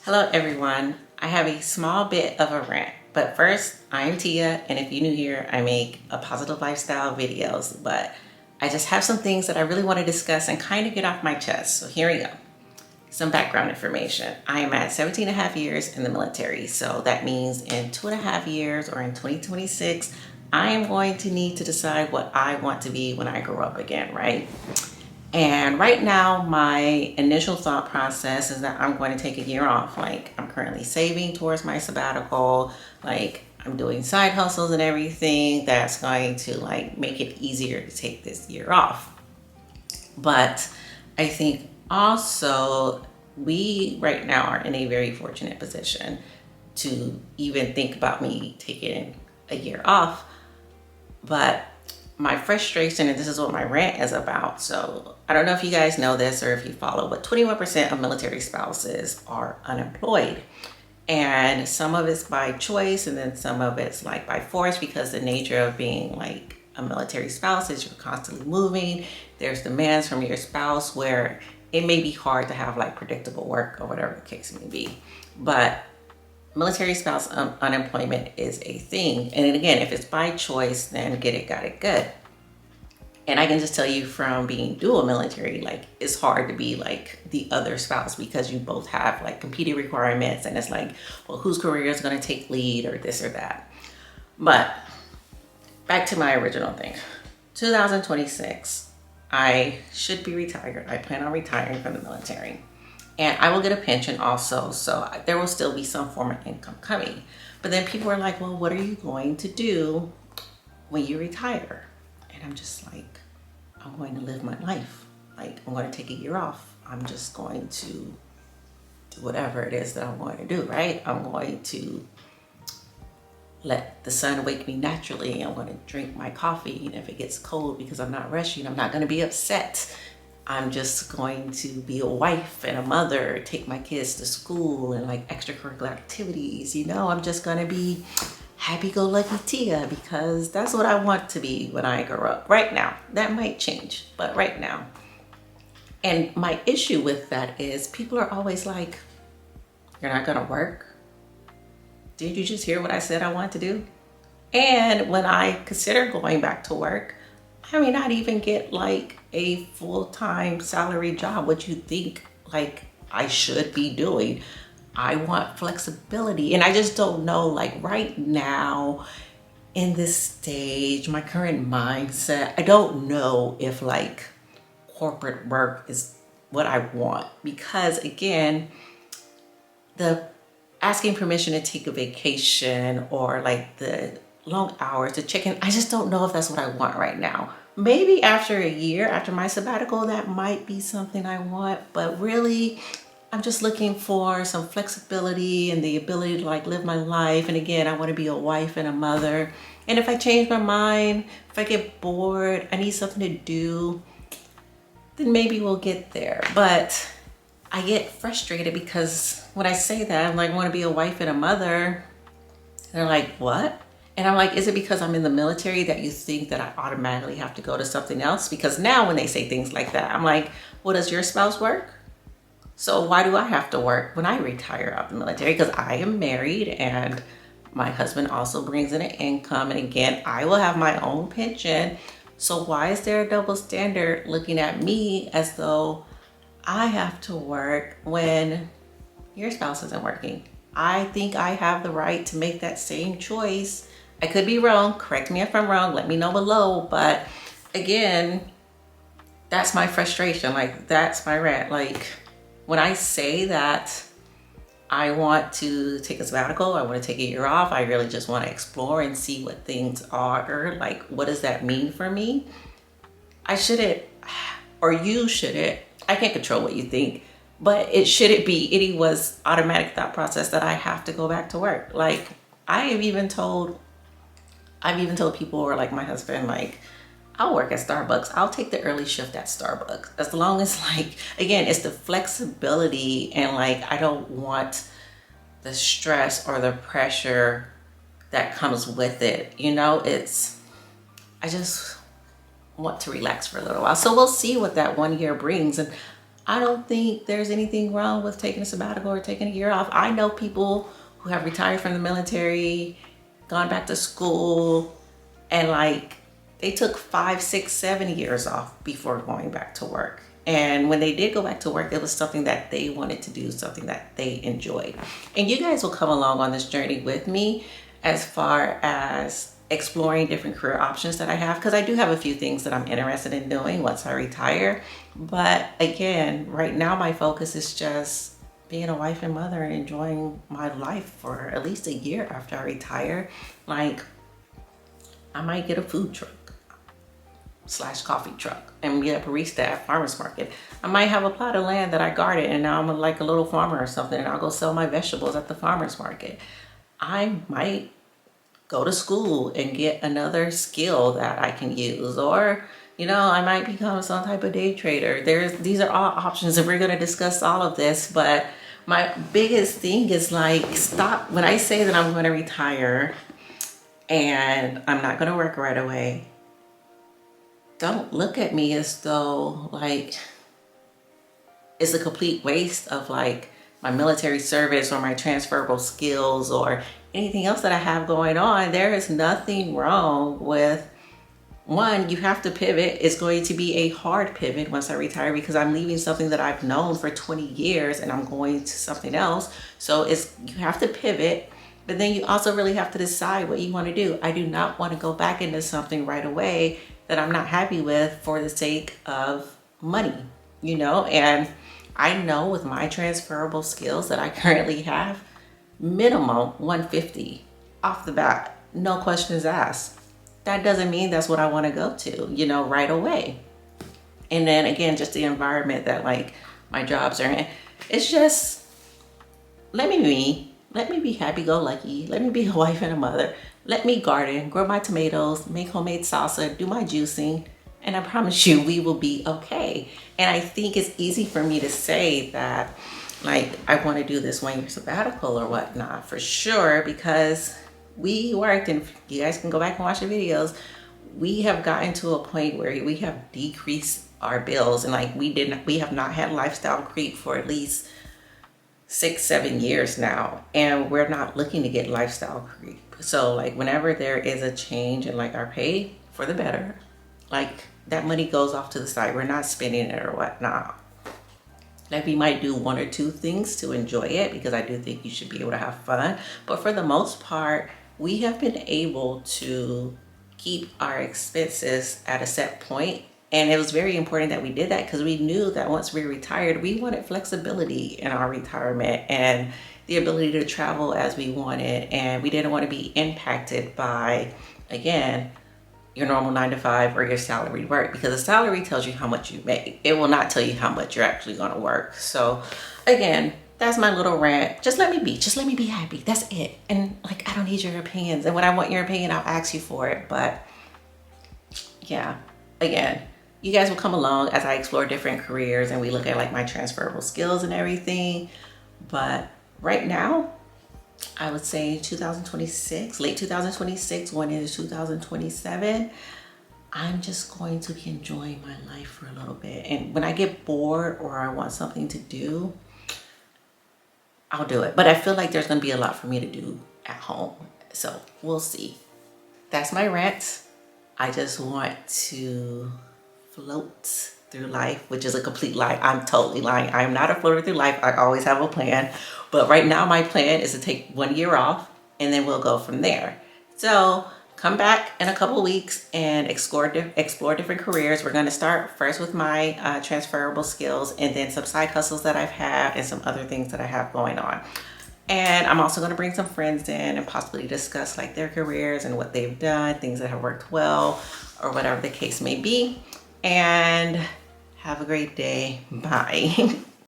Hello everyone. I have a small bit of a rant, but first, I'm Tia, and if you're new here, I make a positive lifestyle videos, but I just have some things that I really want to discuss and kind of get off my chest. So here we go. Some background information. I am at 17 and a half years in the military. So that means in 2.5 years or in 2026, I am going to need to decide what I want to be when I grow up again, right? And right now, my initial thought process is that I'm going to take a year off. Like, I'm currently saving towards my sabbatical. Like, I'm doing side hustles and everything that's going to like make it easier to take this year off. But I think also we right now are in a very fortunate position to even think about me taking a year off. But my frustration, and this is what my rant is about. So I don't know if you guys know this or if you follow, but 21% of military spouses are unemployed. And some of it's by choice, and then some of it's like by force, because the nature of being like a military spouse is you're constantly moving. There's demands from your spouse where it may be hard to have like predictable work or whatever the case may be. But military spouse unemployment is a thing. And again, if it's by choice, then get it, got it, good. And I can just tell you from being dual military, like it's hard to be like the other spouse because you both have like competing requirements, and it's like, well, whose career is going to take lead or this or that. But back to my original thing, 2026, I should be retired. I plan on retiring from the military. And I will get a pension also, so there will still be some form of income coming. But then people are like, well, what are you going to do when you retire? And I'm just like, I'm going to live my life. Like, I'm going to take a year off. I'm just going to do whatever it is that I'm going to do, right? I'm going to let the sun wake me naturally. I'm going to drink my coffee. And if it gets cold because I'm not rushing, I'm not going to be upset. I'm just going to be a wife and a mother, take my kids to school and like extracurricular activities. I'm just going to be happy-go-lucky Tia because that's what I want to be when I grow up. Right now, that might change, but right now. And my issue with that is people are always like, you're not going to work? Did you just hear what I said I want to do? And when I consider going back to work, I may not even get like a full-time salary job, what you think like I should be doing. I want flexibility, and I just don't know, like right now in this stage, my current mindset, I don't know if like corporate work is what I want, because again, the asking permission to take a vacation or like the long hours to check in, I just don't know if that's what I want right now. Maybe after a year, after my sabbatical, that might be something I want, but really I'm just looking for some flexibility and the ability to like live my life. And again, I want to be a wife and a mother. And if I change my mind, if I get bored, I need something to do, then maybe we'll get there. But I get frustrated because when I say that, I'm like, I want to be a wife and a mother. They're like, what? And I'm like, is it because I'm in the military that you think that I automatically have to go to something else? Because now when they say things like that, I'm like, well, does your spouse work? So why do I have to work when I retire out of the military? Because I am married and my husband also brings in an income. And again, I will have my own pension. So why is there a double standard looking at me as though I have to work when your spouse isn't working? I think I have the right to make that same choice. I could be wrong. Correct me if I'm wrong. Let me know below. But again, that's my frustration. Like, that's my rant. Like, when I say that I want to take a sabbatical, I want to take a year off, I really just want to explore and see what things are. Like, what does that mean for me? I shouldn't, or you shouldn't, I can't control what you think, but it shouldn't be anyone's automatic thought process that I have to go back to work. Like, I've even told people, or like my husband, like, I'll work at Starbucks. I'll take the early shift at Starbucks. As long as like, again, it's the flexibility, and like, I don't want the stress or the pressure that comes with it. I just want to relax for a little while. So we'll see what that 1 year brings. And I don't think there's anything wrong with taking a sabbatical or taking a year off. I know people who have retired from the military, gone back to school, and like they took 5, 6, 7 years off before going back to work. And when they did go back to work, it was something that they wanted to do, something that they enjoyed. And you guys will come along on this journey with me as far as exploring different career options that I have, because I do have a few things that I'm interested in doing once I retire. But again, right now my focus is just being a wife and mother and enjoying my life for at least a year after I retire. Like, I might get a food truck / coffee truck and be a barista at farmer's market. I might have a plot of land that I garden and now I'm like a little farmer or something, and I'll go sell my vegetables at the farmer's market. I might go to school and get another skill that I can use, or I might become some type of day trader. These are all options, and we're going to discuss all of this. But my biggest thing is like, stop when I say that I'm going to retire and I'm not going to work right away. Don't look at me as though like it's a complete waste of like my military service or my transferable skills or anything else that I have going on. There is nothing wrong with, one, you have to pivot. It's going to be a hard pivot once I retire because I'm leaving something that I've known for 20 years and I'm going to something else. So you have to pivot, but then you also really have to decide what you want to do. I do not want to go back into something right away that I'm not happy with for the sake of money, and I know with my transferable skills that I currently have, minimum 150 off the bat, no questions asked. That doesn't mean that's what I want to go to, right away. And then again, just the environment that like my jobs are in, it's just, let me be happy-go-lucky. Let me be a wife and a mother. Let me garden, grow my tomatoes, make homemade salsa, do my juicing, and I promise you we will be okay. And I think it's easy for me to say that, like, I want to do this 1 year sabbatical or whatnot, for sure, because we worked, and you guys can go back and watch the videos, we have gotten to a point where we have decreased our bills, and like we have not had lifestyle creep for at least 6, 7 years now, and we're not looking to get lifestyle creep. So like whenever there is a change in like our pay for the better, like that money goes off to the side. We're not spending it or whatnot. Like we might do 1 or 2 things to enjoy it, because I do think you should be able to have fun. But for the most part, we have been able to keep our expenses at a set point. And it was very important that we did that, because we knew that once we retired, we wanted flexibility in our retirement and the ability to travel as we wanted. And we didn't want to be impacted by, again, your normal 9 to 5 or your salary work, because the salary tells you how much you make. It will not tell you how much you're actually going to work. So again, that's my little rant. Just let me be happy. That's it. And like, I don't need your opinions. And when I want your opinion, I'll ask you for it. But yeah, again, you guys will come along as I explore different careers and we look at like my transferable skills and everything. But right now, I would say 2026, late 2026, going into 2027, I'm just going to be enjoying my life for a little bit. And when I get bored or I want something to do, I'll do it. But I feel like there's going to be a lot for me to do at home. So we'll see. That's my rant. I just want to float through life, which is a complete lie. I'm totally lying. I am not a floater through life. I always have a plan. But right now my plan is to take 1 year off and then we'll go from there. So come back in a couple of weeks and explore different careers. We're going to start first with my transferable skills, and then some side hustles that I've had and some other things that I have going on. And I'm also going to bring some friends in and possibly discuss like their careers and what they've done, things that have worked well, or whatever the case may be. And have a great day. Bye.